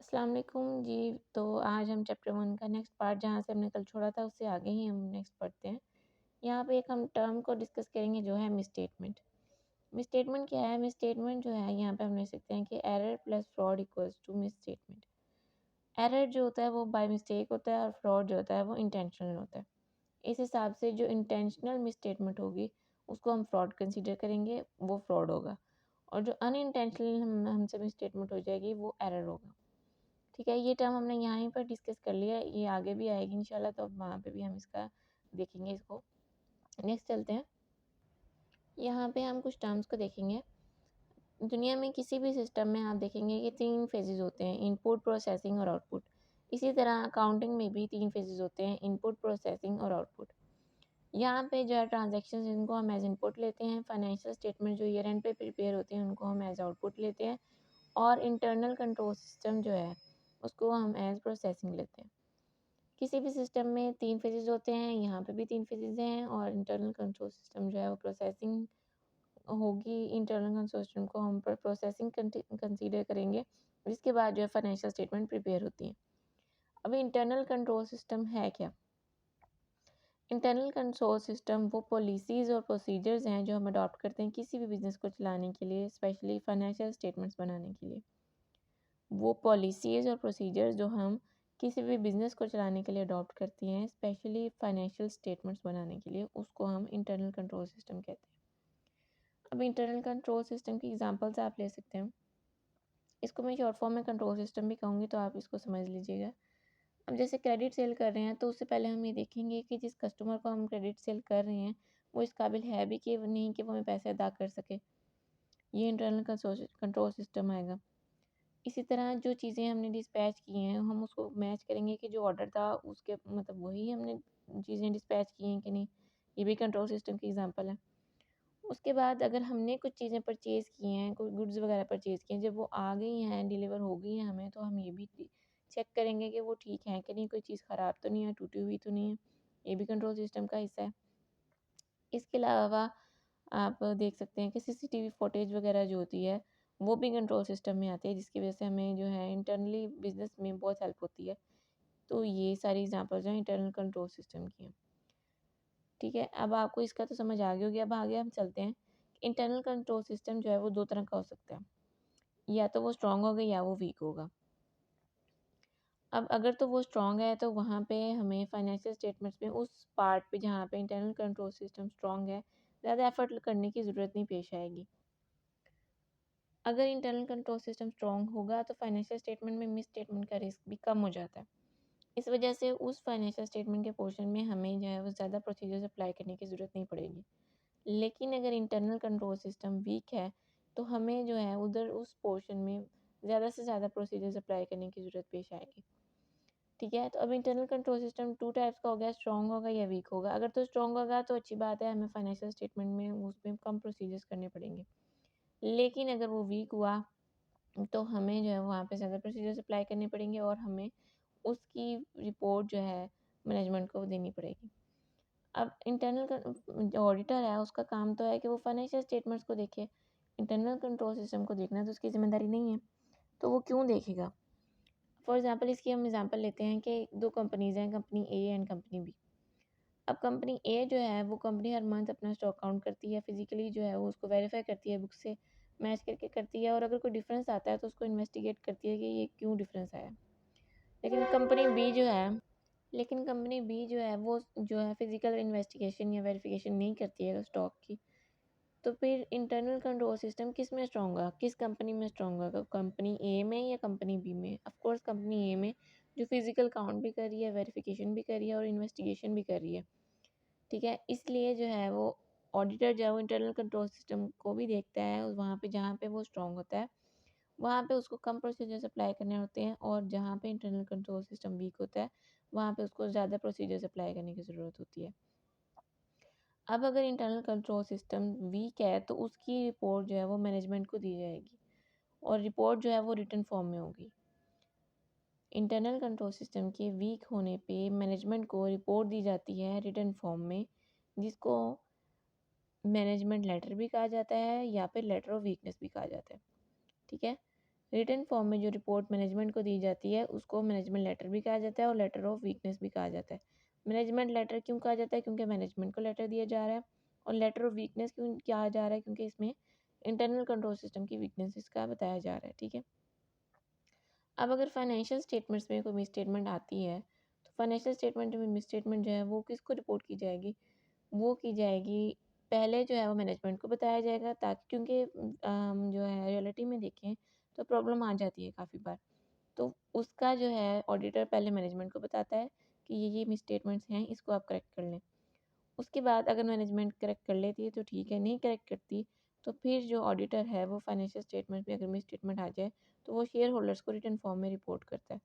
अस्सलाम वालेकुम जी। तो आज हम चैप्टर 1 का नेक्स्ट पार्ट जहाँ से हमने कल छोड़ा था उससे आगे ही हम नेक्स्ट पढ़ते हैं। यहाँ पे एक हम टर्म को डिस्कस करेंगे जो है मिसस्टेटमेंट। मिसस्टेटमेंट क्या है? मिसस्टेटमेंट जो है यहाँ पे हम लिख सकते हैं कि error plus fraud equals to misstatement. Error जो होता है वो बाय मिस्टेक होता है और फ्रॉड जो होता है वो इंटेंशनल होता है। इस हिसाब से जो इंटेंशनल मिसस्टेटमेंट होगी उसको हम फ्रॉड कंसीडर करेंगे, वो फ्रॉड होगा। और जो अनइंटेंशनल हमसे मिसस्टेटमेंट हो जाएगी वो एरर होगा। ठीक है, ये टर्म हमने यहाँ पर डिस्कस कर लिया, ये आगे भी आएगी इंशाल्लाह, तो अब वहाँ पे भी हम इसका देखेंगे इसको। नेक्स्ट चलते हैं, यहाँ पे हम कुछ टर्म्स को देखेंगे। दुनिया में किसी भी सिस्टम में आप देखेंगे कि 3 फेजेज़ होते हैं, इनपुट, प्रोसेसिंग और आउटपुट। इसी तरह अकाउंटिंग में भी 3 फेजेज़ होते हैं, इनपुट, प्रोसेसिंग और आउटपुट। यहाँ पे जो है ट्रांजैक्शंस जिनको हम एज़ इनपुट लेते हैं, फाइनेंशियल स्टेटमेंट जो ईयर एंड पे प्रिपेयर होते हैं उनको हम एज़ आउटपुट लेते हैं, और इंटरनल कंट्रोल सिस्टम जो है उसको हम एज़ प्रोसेसिंग लेते हैं। किसी भी सिस्टम में 3 फेजेज़ होते हैं, यहाँ पे भी 3 फेजेज़ हैं, और इंटरनल कंट्रोल सिस्टम जो है वो प्रोसेसिंग होगी। इंटरनल कंट्रोल सिस्टम को हम प्रोसेसिंग कंसीडर करेंगे, जिसके बाद जो है फाइनेंशियल स्टेटमेंट प्रिपेयर होती हैं। अब इंटरनल कंट्रोल सिस्टम है क्या? इंटरनल कंट्रोल सिस्टम वो पॉलिसीज़ और प्रोसीजर्स हैं जो हम अडॉप्ट करते हैं किसी भी बिज़नेस को चलाने के लिए, स्पेशली फाइनेंशियल स्टेटमेंट्स बनाने के लिए। वो पॉलिसीज़ और प्रोसीजर्स जो हम किसी भी बिज़नेस को चलाने के लिए अडॉप्ट करती हैं, स्पेशली फाइनेंशियल स्टेटमेंट्स बनाने के लिए, उसको हम इंटरनल कंट्रोल सिस्टम कहते हैं। अब इंटरनल कंट्रोल सिस्टम की एग्जांपल्स आप ले सकते हैं। इसको मैं शॉर्ट फॉर्म में कंट्रोल सिस्टम भी कहूँगी, तो आप इसको समझ लीजिएगा। अब जैसे क्रेडिट सेल कर रहे हैं, तो उससे पहले हम ये देखेंगे कि जिस कस्टमर को हम क्रेडिट सेल कर रहे हैं, वो इस काबिल है भी कि नहीं कि वो हमें पैसे अदा कर सके। ये इंटरनल कंट्रोल सिस्टम आएगा। इसी तरह जो चीज़ें हमने डिस्पैच की हैं, हम उसको मैच करेंगे कि जो ऑर्डर था उसके मतलब वही हमने चीज़ें डिस्पैच की हैं कि नहीं। ये भी कंट्रोल सिस्टम की एग्जांपल है। उसके बाद अगर हमने कुछ चीज़ें परचेज़ की हैं, कोई गुड्स वगैरह परचेज़ किए हैं, जब वो आ गई हैं, डिलीवर हो गई हैं हमें, तो हम ये भी चेक करेंगे कि वो ठीक है कि नहीं, कोई चीज़ ख़राब तो नहीं है, टूटी हुई तो नहीं है। ये भी कंट्रोल सिस्टम का हिस्सा है। इसके अलावा आप देख सकते हैं कि सीसीटीवी फुटेज वगैरह जो होती है, वो भी कंट्रोल सिस्टम में आती है, जिसकी वजह से हमें जो है इंटरनली बिज़नेस में बहुत हेल्प होती है। तो ये सारी एग्ज़ाम्पल्स जो हैं इंटरनल कंट्रोल सिस्टम की हैं। ठीक है, अब आपको इसका तो समझ आ गई होगी। अब आगे हम चलते हैं। इंटरनल कंट्रोल सिस्टम जो है वो 2 तरह का हो सकता है। या तो वो स्ट्रॉन्ग होगा या वो वीक होगा। अब अगर तो वो स्ट्रॉन्ग है तो वहाँ पे हमें फाइनेंशियल स्टेटमेंट्स में उस पार्ट पे जहाँ पे इंटरनल कंट्रोल सिस्टम स्ट्रॉन्ग है, ज़्यादा एफर्ट करने की ज़रूरत नहीं पेश आएगी। अगर इंटरनल कंट्रोल सिस्टम स्ट्रॉन्ग होगा तो फाइनेंशियल स्टेटमेंट में मिस स्टेटमेंट का रिस्क भी कम हो जाता है। इस वजह से उस फाइनेंशियल स्टेटमेंट के पोर्शन में हमें जो है वो ज़्यादा प्रोसीजर्स अप्लाई करने की ज़रूरत नहीं पड़ेगी। लेकिन अगर इंटरनल कंट्रोल सिस्टम वीक है तो हमें जो है उधर उस पोर्शन में ज़्यादा से ज़्यादा प्रोसीजर्स अप्लाई करने की ज़रूरत पेश आएगी। ठीक है, तो अब इंटरनल कंट्रोल सिस्टम 2 टाइप्स का हो गया, स्ट्रॉन्ग होगा या वीक होगा। अगर तो स्ट्रॉन्ग होगा तो अच्छी बात है, हमें फाइनेंशियल स्टेटमेंट में उसमें कम प्रोसीजर्स करने पड़ेंगे। लेकिन अगर वो वीक हुआ तो हमें जो है वहाँ पे ज़्यादा प्रोसीजर्स अप्लाई करने पड़ेंगे और हमें उसकी रिपोर्ट जो है मैनेजमेंट को देनी पड़ेगी। अब इंटरनल जो ऑडिटर है उसका काम तो है कि वो फाइनेंशियल स्टेटमेंट्स को देखे। इंटरनल कंट्रोल सिस्टम को देखना तो उसकी ज़िम्मेदारी नहीं है, तो वो क्यों देखेगा? फॉर एग्ज़ाम्पल इसकी हम एग्ज़ाम्पल लेते हैं कि 2 कंपनीज़ हैं, company A and company B. अब कंपनी ए जो है वो कंपनी हर मंथ अपना स्टॉक काउंट करती है, फिज़िकली जो है वो उसको वेरीफ़ाई करती है, बुक से मैच करके करती है, और अगर कोई डिफ़रेंस आता है तो उसको इन्वेस्टिगेट करती है कि ये क्यों डिफ़रेंस आया। लेकिन कंपनी बी जो है लेकिन कंपनी बी जो है वो जो है फिज़िकल इन्वेस्टिगेशन या वेरिफ़िकेशन नहीं करती है स्टॉक की। तो फिर इंटरनल कंट्रोल सिस्टम किस में स्ट्रॉन्ग होगा? किस कंपनी में स्ट्रॉन्ग होगा? कंपनी ए में या कंपनी बी में? ऑफ़ कोर्स कंपनी ए में, जो फिज़िकल काउंट भी कर रही है, वेरिफ़िकेशन भी कर रही है और इन्वेस्टिगेशन भी कर रही है। ठीक है? इसलिए जो है वो ऑडिटर जो है वो इंटरनल कंट्रोल सिस्टम को भी देखता है, वहाँ पे जहाँ पे वो स्ट्रॉन्ग होता है, वहाँ पे उसको कम प्रोसीजर्स अप्लाई करने होते हैं, और जहाँ पे इंटरनल कंट्रोल सिस्टम वीक होता है, वहाँ पे उसको ज़्यादा प्रोसीजर्स अप्लाई करने की ज़रूरत होती है। अब अगर इंटरनल कंट्रोल सिस्टम वीक है तो उसकी रिपोर्ट जो है वो मैनेजमेंट को दी जाएगी, और रिपोर्ट जो है वो रिटन फॉर्म में होगी। इंटरनल कंट्रोल सिस्टम के वीक होने पे मैनेजमेंट को रिपोर्ट दी जाती है रिटन फॉर्म में, जिसको मैनेजमेंट लेटर भी कहा जाता है या फिर लेटर ऑफ वीकनेस भी कहा जाता है। ठीक है, रिटन फॉर्म में जो रिपोर्ट मैनेजमेंट को दी जाती है उसको मैनेजमेंट लेटर भी कहा जाता है और लेटर ऑफ वीकनेस भी कहा जाता है। मैनेजमेंट लेटर क्यों कहा जाता है? क्योंकि मैनेजमेंट को लेटर दिया जा रहा है। और लेटर ऑफ वीकनेस क्यों कहा जा रहा है? क्योंकि इसमें इंटरनल कंट्रोल सिस्टम की वीकनेसेस का बताया जा रहा है। ठीक है, अब अगर फाइनेंशियल स्टेटमेंट्स में कोई मिसस्टेटमेंट आती है तो फाइनेंशियल स्टेटमेंट में मिसस्टेटमेंट जो है वो किसको रिपोर्ट की जाएगी? वो की जाएगी, पहले जो है वो मैनेजमेंट को बताया जाएगा, ताकि क्योंकि हम जो है रियलिटी में देखें तो प्रॉब्लम आ जाती है काफ़ी बार। तो उसका जो है ऑडिटर पहले मैनेजमेंट को बताता है कि ये मिसस्टेटमेंट्स हैं, इसको आप करेक्ट कर लें। उसके बाद अगर मैनेजमेंट करेक्ट कर लेती है तो ठीक है, नहीं करेक्ट करती तो फिर जो ऑडिटर है वो फाइनेंशियल स्टेटमेंट में अगर मिसस्टेटमेंट आ जाए तो वो शेयर होल्डर्स को रिटन फॉर्म में रिपोर्ट करता है।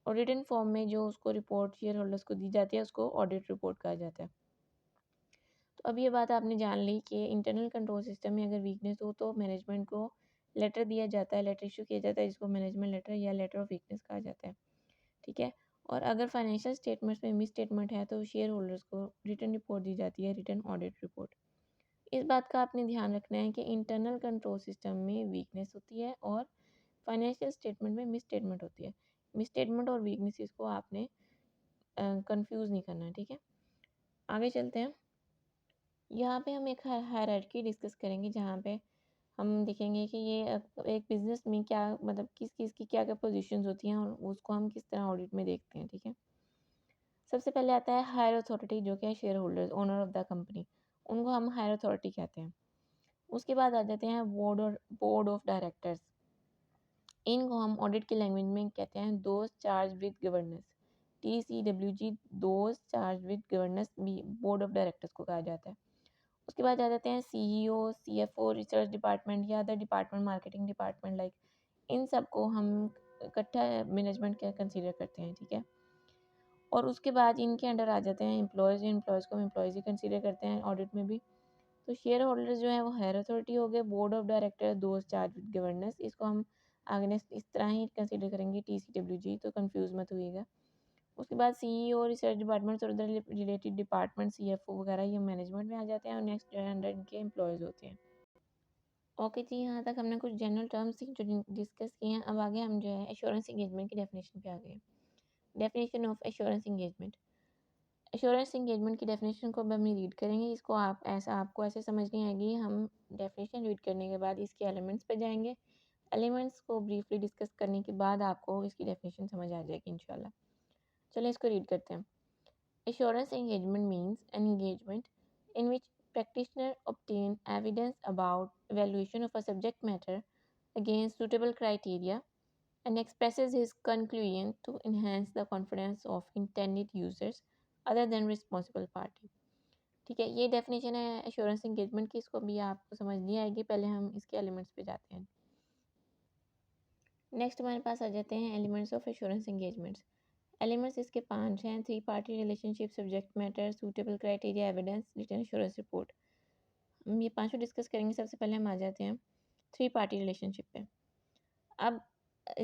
और रिटन फॉर्म में जो उसको रिपोर्ट शेयर होल्डर्स को दी जाती है उसको ऑडिट रिपोर्ट कहा जाता है। तो अब ये बात आपने जान ली कि इंटरनल कंट्रोल सिस्टम में अगर वीकनेस हो तो मैनेजमेंट को लेटर दिया जाता है, लेटर इशू किया जाता है, जिसको मैनेजमेंट लेटर या लेटर ऑफ वीकनेस कहा जाता है। ठीक है, और अगर फाइनेंशियल स्टेटमेंट्स में मिस स्टेटमेंट है तो शेयर होल्डर्स को रिटर्न रिपोर्ट दी जाती है, रिटर्न ऑडिट रिपोर्ट। इस बात का आपने ध्यान रखना है कि इंटरनल कंट्रोल सिस्टम में वीकनेस होती है और फाइनेंशियल स्टेटमेंट में मिस स्टेटमेंट होती है। मिस स्टेटमेंट और वीकनेसेस को आपने कंफ्यूज नहीं करना है। ठीक है, आगे चलते हैं। यहाँ पे हम एक हायरार्की डिस्कस करेंगे जहाँ पे हम देखेंगे कि ये एक बिजनेस में क्या मतलब किस किस की क्या क्या पोजीशंस होती हैं और उसको हम किस तरह ऑडिट में देखते हैं। ठीक है, सबसे पहले आता है हायर अथॉरिटी, जो कि है share holders, owner of the company, उनको हम हायर अथॉरिटी कहते हैं। उसके बाद आ जाते हैं बोर्ड और बोर्ड ऑफ डायरेक्टर्स, इनको हम ऑडिट की लैंग्वेज में कहते हैं those charge with governance, TCWG, those charge with governance भी बोर्ड ऑफ डायरेक्टर्स को कहा जाता है। उसके बाद आ जाते हैं CEO, CFO, रिसर्च डिपार्टमेंट या other department, marketing department, like in सबको हम इकट्ठा मैनेजमेंट क्या कंसीडर करते हैं। ठीक है, और उसके बाद इनके अंडर आ जाते हैं एम्प्लॉयज़ को हम एम्प्लॉयज़ ही कंसीडर करते हैं ऑडिट में भी। तो शेयर होल्डर्स जो है वो हायर अथॉरिटी हो गए, board of director those charge with governance, इसको हम आगे इस तरह ही कंसीडर करेंगे TCWG, तो कंफ्यूज मत होइएगा। उसके बाद CEO, रिसर्च डिपार्टमेंट्स और अदर रिलेटेड डिपार्टमेंट, CFO वगैरह, ये मैनेजमेंट में आ जाते हैं और नेक्स्ट जो है अंडर इनके एम्प्लॉयज़ होते हैं। ओके जी, यहाँ तक हमने कुछ जनरल टर्म्स जो डिस्कस किए हैं। अब आगे हम जो है एश्योरेंस एंगेजमेंट की डेफिनेशन पे आ गए। Definition of assurance engagement. Assurance engagement की डेफिनेशन को अब हम रीड करेंगे। इसको आपको ऐसे समझ नहीं आएगी। हम डेफिनेशन रीड करने के बाद इसके एलिमेंट्स पे जाएंगे। एलिमेंट्स को ब्रीफली डिस्कस करने के बाद आपको इसकी डेफिनेशन समझ आ जाएगी इंशाल्लाह। चलिए इसको रीड करते हैं। Assurance engagement means an engagement in which practitioner obtain evidence about evaluation of a subject matter against suitable criteria and expresses his conclusion to enhance the confidence of intended users other than responsible party। ठीक है, ये definition है assurance engagement की। इसको भी आपको समझ नहीं आएगी, पहले हम इसके एलिमेंट्स पे जाते हैं। नेक्स्ट हमारे पास आ जाते हैं elements of assurance engagements. Elements इसके 5 हैं। 3 party relationship, subject matter, suitable criteria, evidence, return assurance report. हम ये पांचों डिस्कस करेंगे। सबसे पहले हम आ जाते हैं 3 पार्टी रिलेशनशिप पे। अब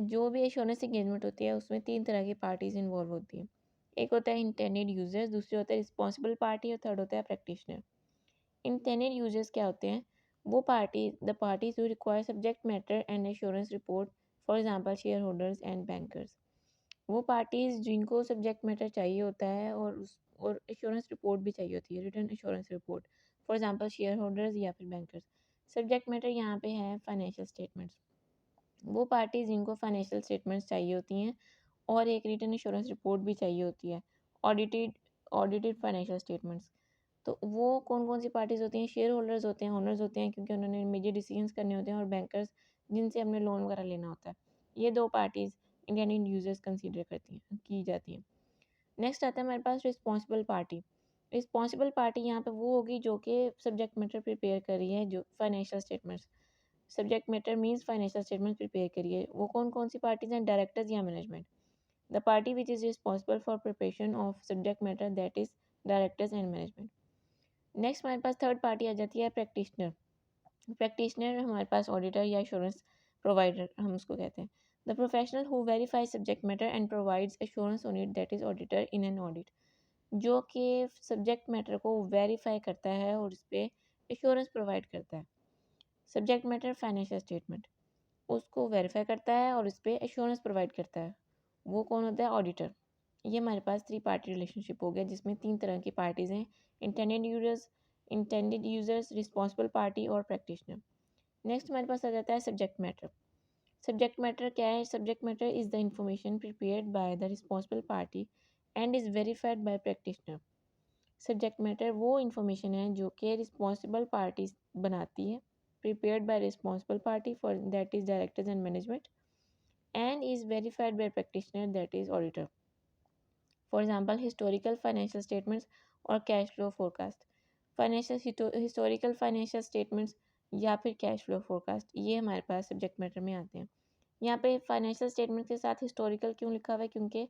जो भी एश्योरेंस एंगेजमेंट होती है उसमें 3 तरह की पार्टीज इन्वॉल्व होती हैं। एक होता है इंटेंडेड यूजर्स, दूसरे होता है रिस्पॉन्सिबल पार्टी और थर्ड होता है प्रैक्टिशनर। इंटेंडेड यूजर्स क्या होते हैं? वो party the parties who require subject matter and assurance report, for example share holders and bankers. वो पार्टीज़ जिनको सब्जेक्ट मैटर चाहिए होता है और एश्योरेंस रिपोर्ट भी चाहिए होती है, return assurance report, for example share holders या फिर बैंकर्स। सब्जेक्ट मैटर यहाँ पे है फाइनेंशियल स्टेटमेंट्स। वो पार्टीज़ जिनको फाइनेंशियल स्टेटमेंट्स चाहिए होती हैं और एक रिटर्न एश्योरेंस रिपोर्ट भी चाहिए होती है, ऑडिटेड ऑडिटेड फाइनेंशियल स्टेटमेंट्स। तो वो कौन कौन सी पार्टीज़ होती हैं? शेयर होल्डर्स होते हैं, ओनर्स होते हैं क्योंकि उन्होंने मेजर डिसीजंस करने होते हैं, और बैंकर्स जिनसे हमने लोन वगैरह लेना होता है। ये 2 पार्टीज़ इंडियन यूजर्स कंसीडर करती हैं की जाती हैं। नेक्स्ट आता है हमारे पास रिस्पॉन्सिबल पार्टी। रिस्पॉन्सिबल पार्टी यहाँ पे वो होगी जो कि सब्जेक्ट मैटर प्रिपेयर कर रही है, जो financial statements, subject matter means financial statement prepare करिए। वो कौन कौन सी पार्टीज हैं? डायरेक्टर्स या management. The party which is responsible for preparation of subject matter, that is directors and management. Next हमारे पास थर्ड पार्टी आ जाती है प्रैक्टिशनर। प्रैक्टिशनर हमारे पास ऑडिटर या इंश्योरेंस प्रोवाइडर हम उसको कहते हैं। The professional who verify subject matter and provides assurance on it, that is auditor in an audit. जो कि सब्जेक्ट मैटर को वेरीफाई करता है और इस पर एश्योरेंस प्रोवाइड करता है। Subject matter financial statement. उसको वेरीफाई करता है और उस पर एश्योरेंस प्रोवाइड करता है। वो कौन होता है? ऑडिटर। ये हमारे पास 3 पार्टी रिलेशनशिप हो गया जिसमें 3 तरह की पार्टीज़ हैं, इंटेंडेड यूजर्स, रिस्पॉन्सिबल पार्टी और प्रैक्टिशनर। नेक्स्ट हमारे पास आ जाता है सब्जेक्ट मैटर। सब्जेक्ट मैटर क्या है? Subject matter is the information prepared by the responsible party and is verified by practitioner. Subject matter वो इंफॉर्मेशन है जो कि रिस्पॉन्सिबल पार्टी बनाती है, prepared by responsible party for that is directors and management and is verified by practitioner that is auditor. For example historical financial statements और cash flow forecast. Historical financial statements या फिर cash flow forecast ये हमारे पास subject matter में आते हैं। यहाँ पे फाइनेंशियल स्टेटमेंट के साथ हिस्टोरिकल क्यों लिखा हुआ है? क्योंकि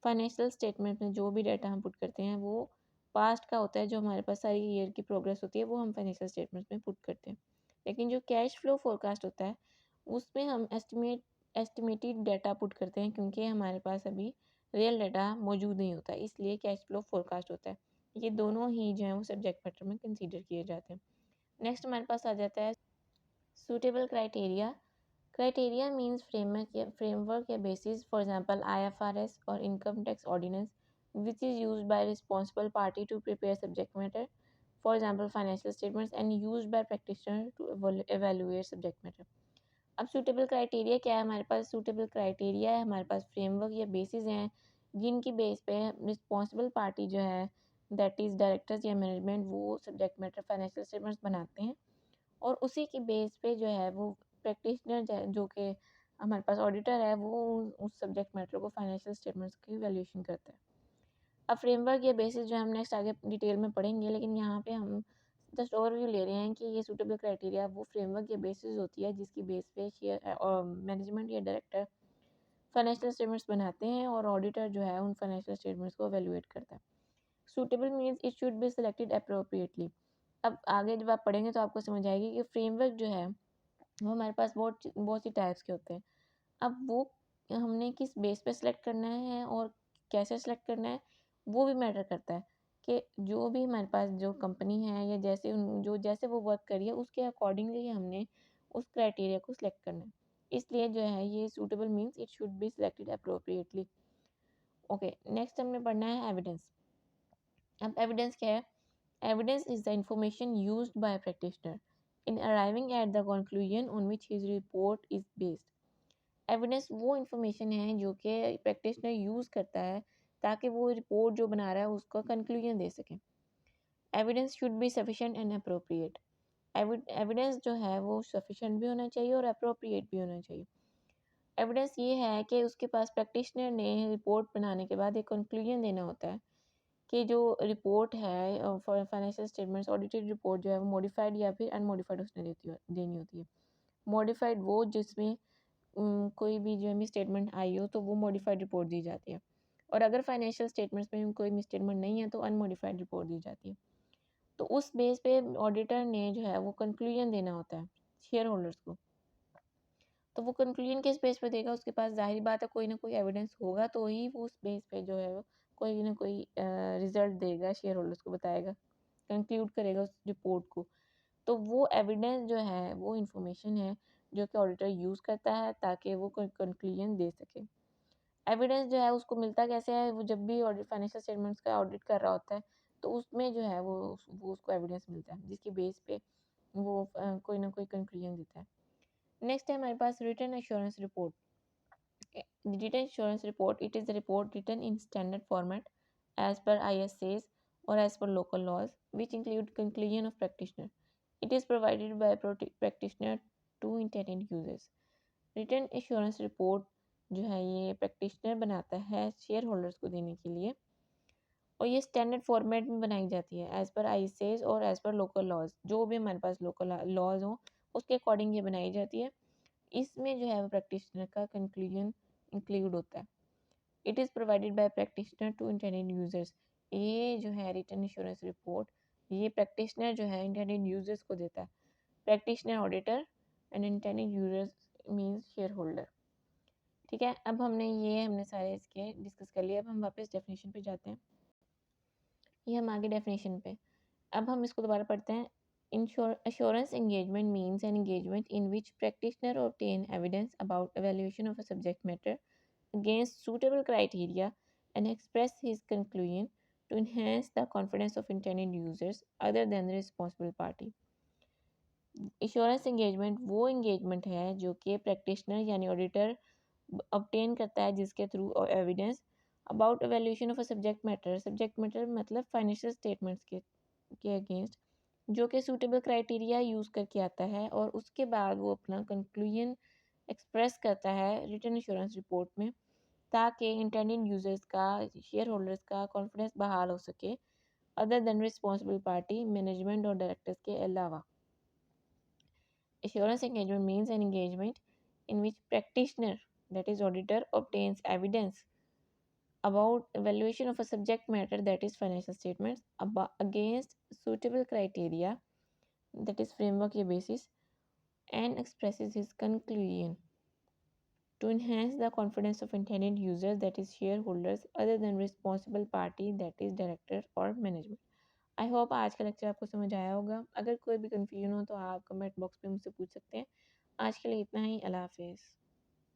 फाइनेंशियल स्टेटमेंट में जो भी डाटा हम पुट करते हैं वो पास्ट का होता है। जो हमारे पास सारी ईयर की प्रोग्रेस होती है वो हम फाइनेंशियल स्टेटमेंट्स में पुट करते हैं। लेकिन जो कैश फ्लो फोरकास्ट होता है उसमें हम एस्टिमेटेड डाटा पुट करते हैं, क्योंकि हमारे पास अभी रियल डाटा मौजूद नहीं होता, इसलिए कैश फ्लो फोरकास्ट होता है। ये दोनों ही जो है वो सब्जेक्ट मैटर में कंसीडर किए जाते हैं। नेक्स्ट हमारे पास आ जाता है suitable criteria. Criteria means framework या बेसिस, फॉर एग्जाम्पल IFRS और income tax ordinance which is use by responsible party to prepare subject matter, for example financial statements and use by practitioner to evaluate subject matter. अब suitable criteria क्या है? हमारे पास suitable criteria है, हमारे पास framework या basis हैं जिनकी base पे रिस्पॉन्सिबल पार्टी जो है दैट इज़ डायरेक्टर्स या मैनेजमेंट वो सब्जेक्ट मैटर फाइनेंशियल स्टेटमेंट्स बनाते हैं, और उसी की बेस पे जो है वो प्रैक्टिशनर जो कि हमारे पास ऑडिटर है वो उस सब्जेक्ट मैटर को फाइनेंशियल स्टेटमेंट्स की वैल्यूएशन करता है। अब फ्रेमवर्क या बेसिस जो हम नेक्स्ट आगे डिटेल में पढ़ेंगे, लेकिन यहाँ पे हम जस्ट ओवरव्यू ले रहे हैं कि ये सूटेबल क्राइटेरिया वो फ्रेमवर्क या बेसिस होती है जिसकी बेस पे शेयर और मैनेजमेंट या डायरेक्टर फाइनेंशियल स्टेटमेंट्स बनाते हैं और ऑडिटर जो है उन फाइनेंशियल स्टेटमेंट्स को एवेलुएट करता है। Suitable means it should be selected appropriately. अब आगे जब आप पढ़ेंगे तो आपको समझ आएगी कि फ्रेमवर्क जो है वो हमारे पास बहुत सी टाइप्स के होते हैं। अब वो हमने किस बेस पे सिलेक्ट करना है और कैसे सिलेक्ट करना है वो भी मैटर करता है, कि जो भी हमारे पास जो कंपनी है या जैसे वो वर्क करी है उसके अकॉर्डिंगली हमने उस क्राइटेरिया को सिलेक्ट करना है। इसलिए जो है ये suitable means it should be selected appropriately. Okay, next हमने पढ़ना है एविडेंस। अब एविडेंस क्या है? Evidence is the information used by practitioner in arriving at the conclusion on which his report is based। Evidence वो इंफॉर्मेशन है जो कि प्रैक्टिशनर यूज़ करता है ताकि वो रिपोर्ट जो बना रहा है उसका कंक्लूजन दे सके। Evidence should be sufficient and appropriate. Evidence जो है वो सफिशिएंट भी होना चाहिए और अप्रोप्रिएट भी होना चाहिए। एविडेंस ये है कि उसके पास प्रैक्टिशनर ने रिपोर्ट बनाने के बाद एक कंक्लूजन देना होता है कि जो रिपोर्ट है for financial statements audited report जो है वो मॉडिफाइड या फिर अनमॉडिफाइड उसने देनी होती है। मॉडिफाइड वो जिसमें कोई भी जो है मिसस्टेटमेंट आई हो तो वो मॉडिफाइड रिपोर्ट दी जाती है, और अगर फाइनेंशियल स्टेटमेंट्स में कोई मिसस्टेटमेंट नहीं है तो अनमॉडिफाइड रिपोर्ट दी जाती है। तो उस बेस पे ऑडिटर ने जो है वो कंक्लूजन देना होता है शेयर होल्डर्स को। तो वो कंक्लूजन किस बेस पे देगा? उसके पास ज़ाहिर बात है कोई ना कोई एविडेंस होगा तो ही वो उस बेस पे जो है वो कोई ना कोई रिजल्ट देगा, शेयर होल्डर्स को बताएगा, कंक्लूड करेगा उस रिपोर्ट को। तो वो एविडेंस जो है वो इंफॉर्मेशन है जो कि ऑडिटर यूज़ करता है ताकि वो कोई कंक्लूजन दे सके। एविडेंस जो है उसको मिलता कैसे है? वो जब भी ऑडिट फाइनेंशियल स्टेटमेंट्स का ऑडिट कर रहा होता है तो उसमें जो है वो उसको एविडेंस मिलता है जिसकी बेस पे वो कोई ना कोई कंक्लूजन देता है। नेक्स्ट है हमारे पास written assurance report. Written assurance report, it is a report written in standard format as per ISAs or as per local laws, which include conclusion of practitioner. It is provided by practitioner to intended users। Written assurance report जो है ये practitioner बनाता है share holders को देने के लिए, और ये स्टैंडर्ड फॉर्मेट में बनाई जाती है एज पर ISAs और एज पर लोकल लॉज। जो भी हमारे पास लोकल लॉज हों उसके अकॉर्डिंग ये बनाई जाती है। इसमें जो है वो प्रैक्टिशनर का कंक्लूजन इंक्लूड होता है। It is provided by practitioner to intended users. ये जो है रिटर्न इंश्योरेंस रिपोर्ट ये प्रैक्टिशनर जो है इंटेंडेड यूजर्स को देता है। Practitioner auditor and intended users means shareholder. ठीक है, अब हमने सारे इसके डिस्कस कर लिए। अब हम वापस डेफिनेशन पे जाते हैं। ये हम आगे डेफिनेशन पे, अब हम इसको दोबारा पढ़ते हैं। Assurance engagement means an engagement in which practitioner obtain evidence about evaluation of a subject matter against suitable criteria and express his conclusion to enhance the confidence of intended users other than the responsible party. Insurance engagement वो engagement है जो कि practitioner यानी auditor obtain करता है जिसके through evidence about evaluation of a subject matter मतलब financial statements के अगेंस्ट जो कि सूटेबल क्राइटेरिया यूज़ करके आता है और उसके बाद वो अपना कंक्लूजन एक्सप्रेस करता है रिटर्न इंश्योरेंस रिपोर्ट में ताकि इंटेंडेड यूजर्स का शेयर होल्डर्स का कॉन्फिडेंस बहाल हो सके other than responsible party management और डायरेक्टर्स के अलावा. Assurance engagement means an engagement in which practitioner, that is auditor, obtains evidence about evaluation of a subject matter, that is financial statements, against suitable criteria, that is framework या basis, and expresses his conclusion to enhance the confidence of intended users, that is shareholders, other than responsible party, that is director or management. I hope आज का lecture आपको समझ आया होगा. अगर कोई भी कन्फ्यूजन हो तो आप कमेंट बॉक्स पे मुझसे पूछ सकते हैं. आज के लिए इतना ही. अल्लाह हाफिज़.